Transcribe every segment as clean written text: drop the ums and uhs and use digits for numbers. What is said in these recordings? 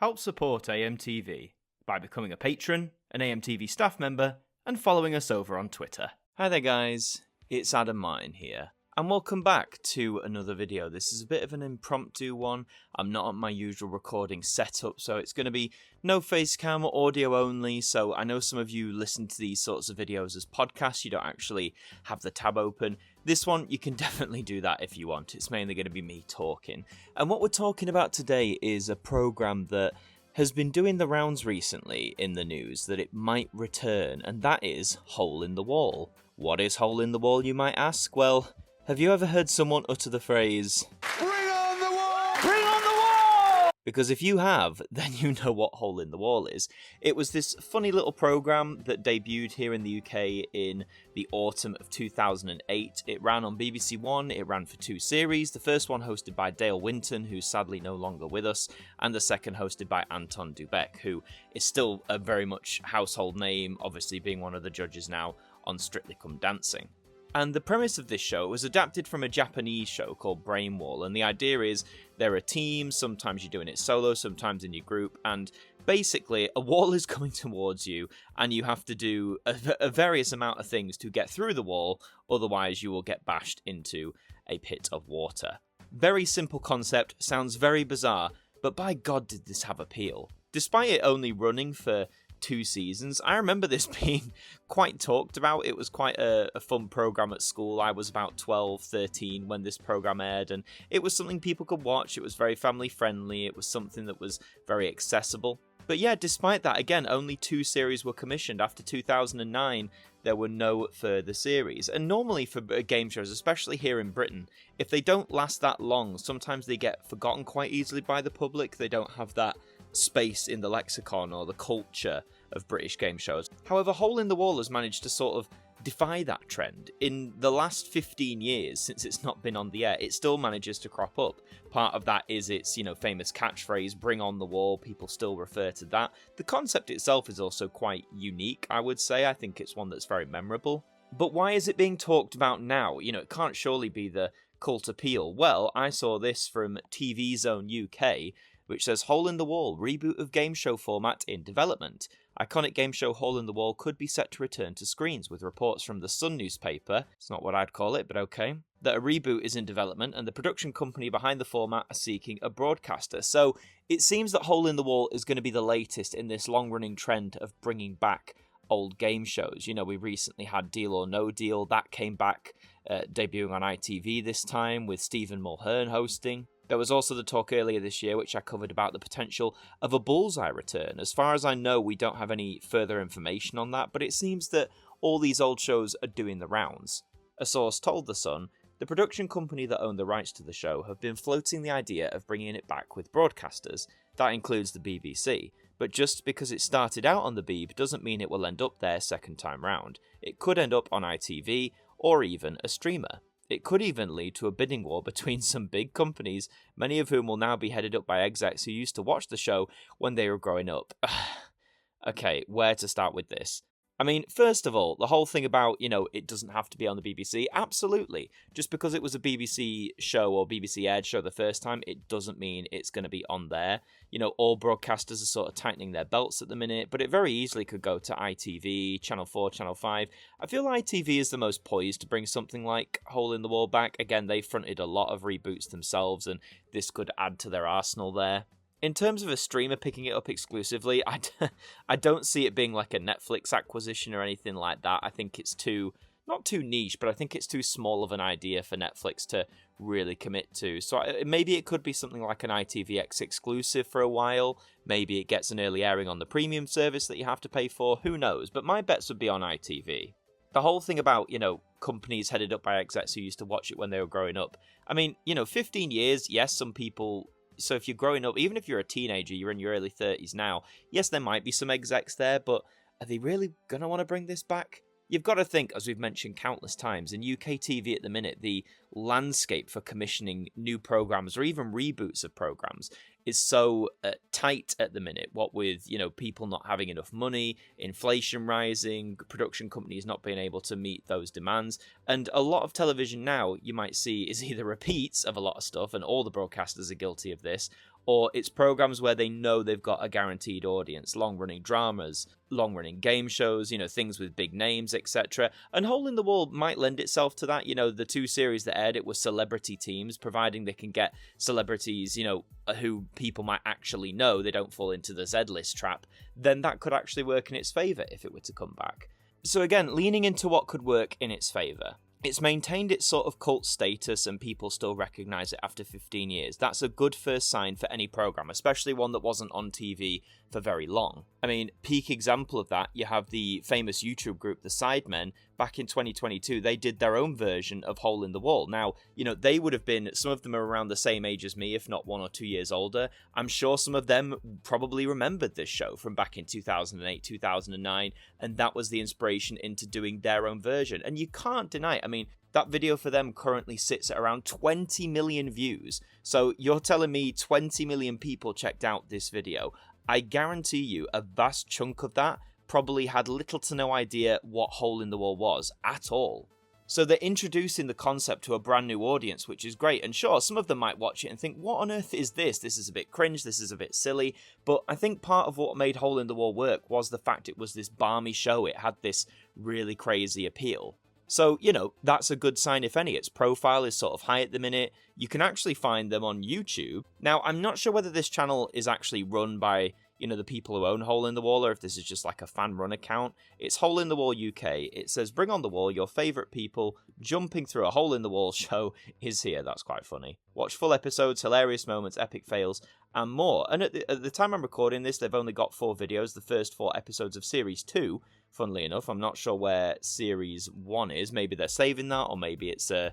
Help support AMTV by becoming a patron, an AMTV staff member, and following us over on Twitter. Hi there guys, it's Adam Martyn here, and welcome back to another video. This is a bit of an impromptu one. I'm not on my usual recording setup, so it's going to be no face cam, audio only, so I know some of you listen to these sorts of videos as podcasts, you don't actually have the tab open. This one, you can definitely do that if you want. It's mainly going to be me talking. And what we're talking about today is a program that has been doing the rounds recently in the news that it might return, and that is Hole in the Wall. What is Hole in the Wall, you might ask? Well, have you ever heard someone utter the phrase, "Bring on the wall! Bring on the wall!" Because if you have, then you know what Hole in the Wall is. It was this funny little program that debuted here in the UK in the autumn of 2008. It ran on BBC One, it ran for 2 series, the first one hosted by Dale Winton, who's sadly no longer with us, and the second hosted by Anton Dubek, who is still a very much household name, obviously being one of the judges now on Strictly Come Dancing. And the premise of this show was adapted from a Japanese show called Brainwall, and the idea is there are teams, sometimes you're doing it solo, sometimes in your group, and basically a wall is coming towards you, and you have to do a various amount of things to get through the wall, otherwise you will get bashed into a pit of water. Very simple concept, sounds very bizarre, but by God did this have appeal. Despite it only running for 2 seasons, I remember this being quite talked about. It was quite a fun program at school. I was about 12, 13 when this program aired, and it was something people could watch. It was very family friendly. It was something that was very accessible. But yeah, despite that, again, only 2 series were commissioned. After 2009, there were no further series. And normally for game shows, especially here in Britain, if they don't last that long, sometimes they get forgotten quite easily by the public. They don't have that space in the lexicon or the culture of British game shows. However, Hole in the Wall has managed to sort of defy that trend. In the last 15 years since it's not been on the air, it still manages to crop up. Part of that is its, famous catchphrase, "Bring on the wall." People still refer to that. The concept itself is also quite unique, I would say. I think it's one that's very memorable. But why is it being talked about now? It can't surely be the cult appeal. Well, I saw this from TV Zone UK, which says Hole in the Wall, reboot of game show format in development. Iconic game show Hole in the Wall could be set to return to screens, with reports from the Sun newspaper, it's not what I'd call it, but okay, that a reboot is in development and the production company behind the format are seeking a broadcaster. So it seems that Hole in the Wall is going to be the latest in this long-running trend of bringing back old game shows. We recently had Deal or No Deal, that came back, debuting on ITV this time, with Stephen Mulhern hosting. There was also the talk earlier this year, which I covered, about the potential of a Bullseye return. As far as I know, we don't have any further information on that, but it seems that all these old shows are doing the rounds. A source told The Sun, the production company that owned the rights to the show have been floating the idea of bringing it back with broadcasters. That includes the BBC. But just because it started out on the Beeb doesn't mean it will end up there second time round. It could end up on ITV, or even a streamer. It could even lead to a bidding war between some big companies, many of whom will now be headed up by execs who used to watch the show when they were growing up. Okay, where to start with this? I mean, first of all, the whole thing about, it doesn't have to be on the BBC, absolutely. Just because it was a BBC show or BBC aired show the first time, it doesn't mean it's going to be on there. All broadcasters are sort of tightening their belts at the minute, but it very easily could go to ITV, Channel 4, Channel 5. I feel ITV is the most poised to bring something like Hole in the Wall back. Again, they fronted a lot of reboots themselves, and this could add to their arsenal there. In terms of a streamer picking it up exclusively, I don't see it being like a Netflix acquisition or anything like that. I think it's not too niche, but I think it's too small of an idea for Netflix to really commit to. So maybe it could be something like an ITVX exclusive for a while. Maybe it gets an early airing on the premium service that you have to pay for. Who knows? But my bets would be on ITV. The whole thing about, companies headed up by execs who used to watch it when they were growing up. I mean, 15 years, yes, some people... So if you're growing up, even if you're a teenager, you're in your early 30s now, yes, there might be some execs there, but are they really going to want to bring this back? You've got to think, as we've mentioned countless times, in UK TV at the minute, the landscape for commissioning new programmes or even reboots of programmes is so tight at the minute, what with, people not having enough money, inflation rising, production companies not being able to meet those demands. And a lot of television now, you might see, is either repeats of a lot of stuff, and all the broadcasters are guilty of this, or it's programs where they know they've got a guaranteed audience, long-running dramas, long-running game shows, things with big names, etc. And Hole in the Wall might lend itself to that. The 2 series that aired it were celebrity teams, providing they can get celebrities, who people might actually know, they don't fall into the Z-list trap, then that could actually work in its favour if it were to come back. So again, leaning into what could work in its favour. It's maintained its sort of cult status and people still recognise it after 15 years. That's a good first sign for any programme, especially one that wasn't on TV for very long. I mean, peak example of that, you have the famous YouTube group, The Sidemen. Back in 2022, they did their own version of Hole in the Wall. Now, they would have been, some of them are around the same age as me, if not 1 or 2 years older. I'm sure some of them probably remembered this show from back in 2008, 2009, and that was the inspiration into doing their own version. And you can't deny it. I mean, that video for them currently sits at around 20 million views. So you're telling me 20 million people checked out this video. I guarantee you a vast chunk of that probably had little to no idea what Hole in the Wall was at all. So they're introducing the concept to a brand new audience, which is great. And sure, some of them might watch it and think, what on earth is this? This is a bit cringe, this is a bit silly. But I think part of what made Hole in the Wall work was the fact it was this balmy show. It had this really crazy appeal. So, that's a good sign, if any. Its profile is sort of high at the minute. You can actually find them on YouTube. Now, I'm not sure whether this channel is actually run by, the people who own Hole in the Wall, or if this is just like a fan-run account. It's Hole in the Wall UK. It says, bring on the wall, your favourite people jumping through a hole in the wall show is here. That's quite funny. Watch full episodes, hilarious moments, epic fails, and more. And at the time I'm recording this, they've only got 4 videos, the first 4 episodes of Series 2. Funnily enough, I'm not sure where Series 1 is. Maybe they're saving that, or maybe it's I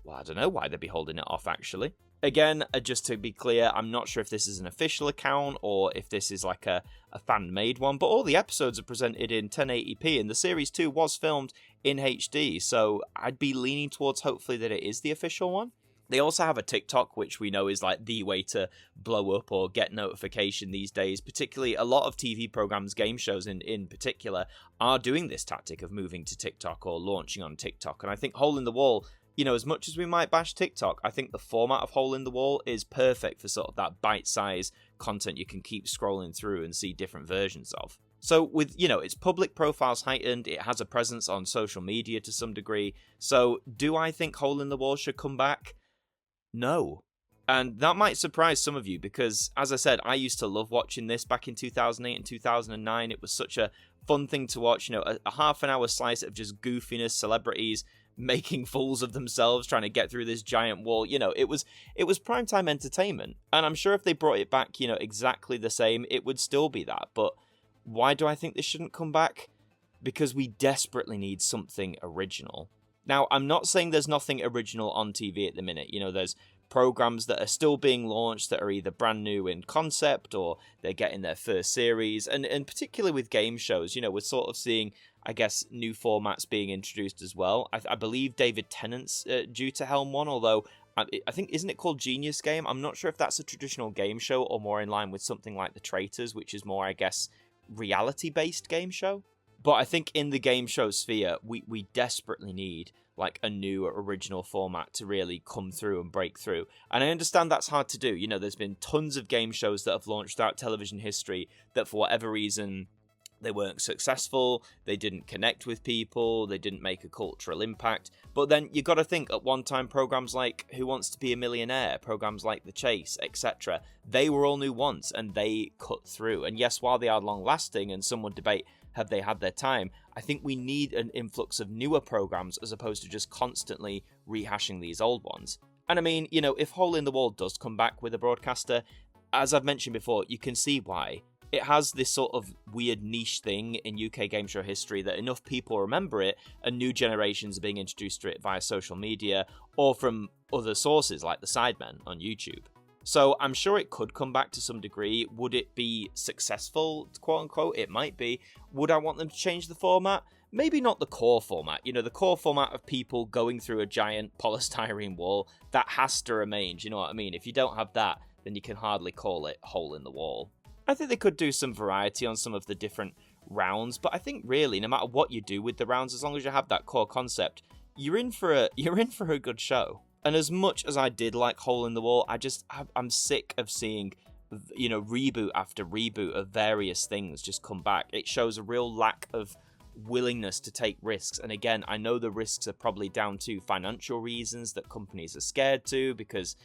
don't know why they'd be holding it off, actually. Again, just to be clear, I'm not sure if this is an official account or if this is like a fan-made one, but all the episodes are presented in 1080p, and the Series 2 was filmed in HD, so I'd be leaning towards hopefully that it is the official one. They also have a TikTok, which we know is like the way to blow up or get notification these days. Particularly, a lot of TV programs, game shows in particular, are doing this tactic of moving to TikTok or launching on TikTok. And I think Hole in the Wall, as much as we might bash TikTok, I think the format of Hole in the Wall is perfect for sort of that bite-size content you can keep scrolling through and see different versions of. So with, its public profile's heightened, it has a presence on social media to some degree. So do I think Hole in the Wall should come back? No. And that might surprise some of you because, as I said, I used to love watching this back in 2008 and 2009. It was such a fun thing to watch, a half an hour slice of just goofiness, celebrities making fools of themselves, trying to get through this giant wall. It was primetime entertainment. And I'm sure if they brought it back, exactly the same, it would still be that. But why do I think this shouldn't come back? Because we desperately need something original. Now, I'm not saying there's nothing original on TV at the minute. There's programs that are still being launched that are either brand new in concept or they're getting their first series. And particularly with game shows, we're sort of seeing, I guess, new formats being introduced as well. I believe David Tennant's due to helm one, although I think, isn't it called Genius Game? I'm not sure if that's a traditional game show or more in line with something like The Traitors, which is more, I guess, reality-based game show. But I think in the game show sphere, we desperately need like a new original format to really come through and break through. And I understand that's hard to do. There's been tons of game shows that have launched throughout television history that for whatever reason, they weren't successful, they didn't connect with people, they didn't make a cultural impact. But then you got to think, at one time, programs like Who Wants to Be a Millionaire, programs like The Chase, etc., they were all new once and they cut through. And yes, while they are long-lasting and some would debate, have they had their time, I think we need an influx of newer programs as opposed to just constantly rehashing these old ones. And I mean, if Hole in the Wall does come back with a broadcaster, as I've mentioned before, you can see why. It has this sort of weird niche thing in UK game show history that enough people remember it and new generations are being introduced to it via social media or from other sources like The Sidemen on YouTube. So I'm sure it could come back to some degree. Would it be successful, quote unquote? It might be. Would I want them to change the format? Maybe not the core format. The core format of people going through a giant polystyrene wall, that has to remain. Do you know what I mean? If you don't have that, then you can hardly call it Hole in the Wall. I think they could do some variety on some of the different rounds, but I think really, no matter what you do with the rounds, as long as you have that core concept, you're in for a good show. And as much as I did like Hole in the Wall, I'm sick of seeing reboot after reboot of various things just come back. It shows a real lack of willingness to take risks. And again, I know the risks are probably down to financial reasons that companies are scared to, because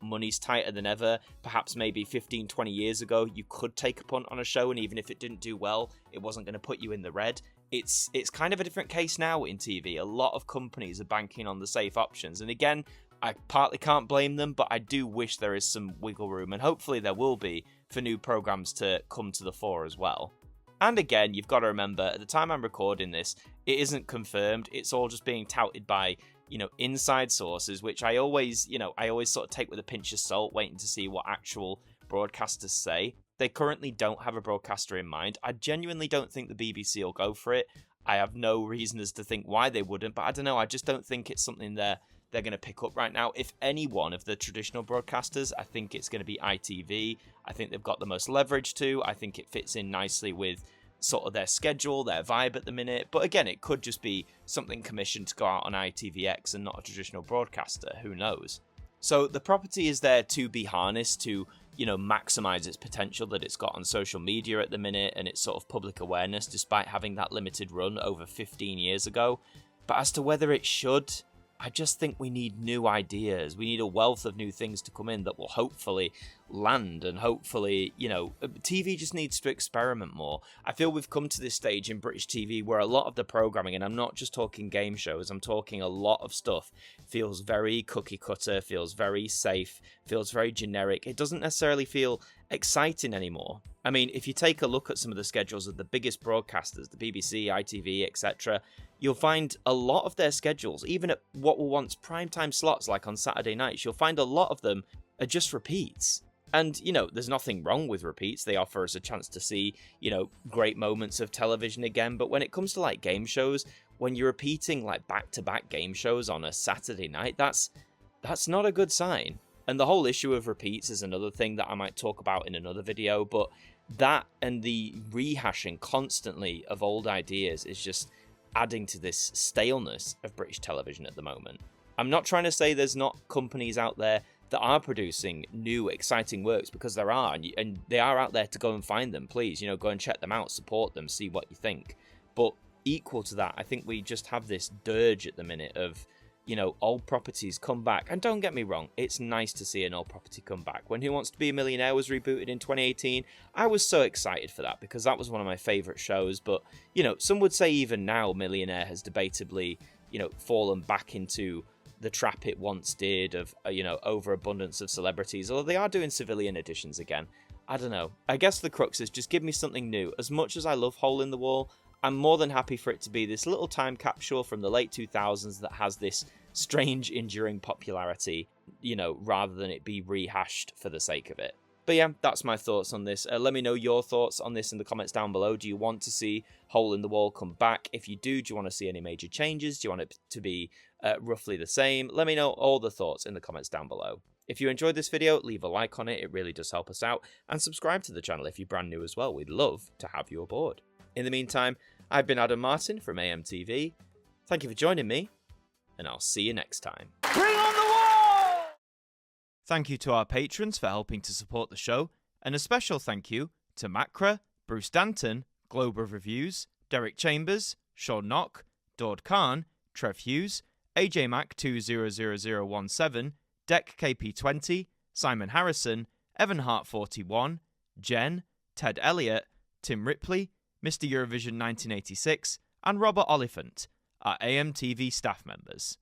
money's tighter than ever. Perhaps maybe 15-20 years ago you could take a punt on a show, and even if it didn't do well, it wasn't going to put you in the red. It's kind of a different case now in TV. A lot of companies are banking on the safe options, and again, I partly can't blame them, but I do wish there is some wiggle room, and hopefully there will be, for new programs to come to the fore as well. And again, you've got to remember, at the time I'm recording this, it isn't confirmed. It's all just being touted by, inside sources, which I always sort of take with a pinch of salt, waiting to see what actual broadcasters say. They currently don't have a broadcaster in mind. I genuinely don't think the BBC will go for it. I have no reason as to think why they wouldn't, but I don't know. I just don't think it's something they're going to pick up right now. If any one of the traditional broadcasters, I think it's going to be ITV. I think they've got the most leverage to. I think it fits in nicely with sort of their schedule, their vibe at the minute. But again, it could just be something commissioned to go out on ITVX and not a traditional broadcaster. Who knows? So the property is there to be harnessed to, maximize its potential that it's got on social media at the minute and its sort of public awareness, despite having that limited run over 15 years ago. But as to whether it should, I just think we need new ideas. We need a wealth of new things to come in that will hopefully land, and hopefully, TV just needs to experiment more. I feel we've come to this stage in British TV where a lot of the programming, and I'm not just talking game shows, I'm talking a lot of stuff, feels very cookie cutter, feels very safe, feels very generic. It doesn't necessarily feel exciting anymore. I mean, if you take a look at some of the schedules of the biggest broadcasters, the BBC, ITV, etc., you'll find a lot of their schedules, even at what were once primetime slots like on Saturday nights, you'll find a lot of them are just repeats. And, there's nothing wrong with repeats. They offer us a chance to see, great moments of television again. But when it comes to like game shows, when you're repeating like back-to-back game shows on a Saturday night, that's not a good sign. And the whole issue of repeats is another thing that I might talk about in another video, but that and the rehashing constantly of old ideas is just adding to this staleness of British television at the moment. I'm not trying to say there's not companies out there that are producing new, exciting works, because there are, and they are out there to go and find them. Please, go and check them out, support them, see what you think. But equal to that, I think we just have this dirge at the minute of, old properties come back. And don't get me wrong, it's nice to see an old property come back. When Who Wants to Be a Millionaire was rebooted in 2018, I was so excited for that, because that was one of my favourite shows. But, some would say even now Millionaire has debatably, fallen back into the trap it once did of, overabundance of celebrities, although they are doing civilian editions again. I don't know. I guess the crux is just give me something new. As much as I love Hole in the Wall, I'm more than happy for it to be this little time capsule from the late 2000s that has this strange, enduring popularity, rather than it be rehashed for the sake of it. But yeah, that's my thoughts on this. Let me know your thoughts on this in the comments down below. Do you want to see Hole in the Wall come back? If you do you want to see any major changes? Do you want it to be roughly the same? Let me know all the thoughts in the comments down below. If you enjoyed this video, leave a like on it. It really does help us out. And subscribe to the channel if you're brand new as well. We'd love to have you aboard. In the meantime, I've been Adam Martyn from AMTV. Thank you for joining me, and I'll see you next time. Bring on the wall! Thank you to our patrons for helping to support the show, and a special thank you to Macra, Bruce Danton, Globe of Reviews, Derek Chambers, Sean Knock, Dord Khan, Trev Hughes, AJ Mac 200017, Deck KP20, Simon Harrison, Evan Hart 41, Jen, Ted Elliott, Tim Ripley, Mr. Eurovision 1986, and Robert Oliphant, our AMTV staff members.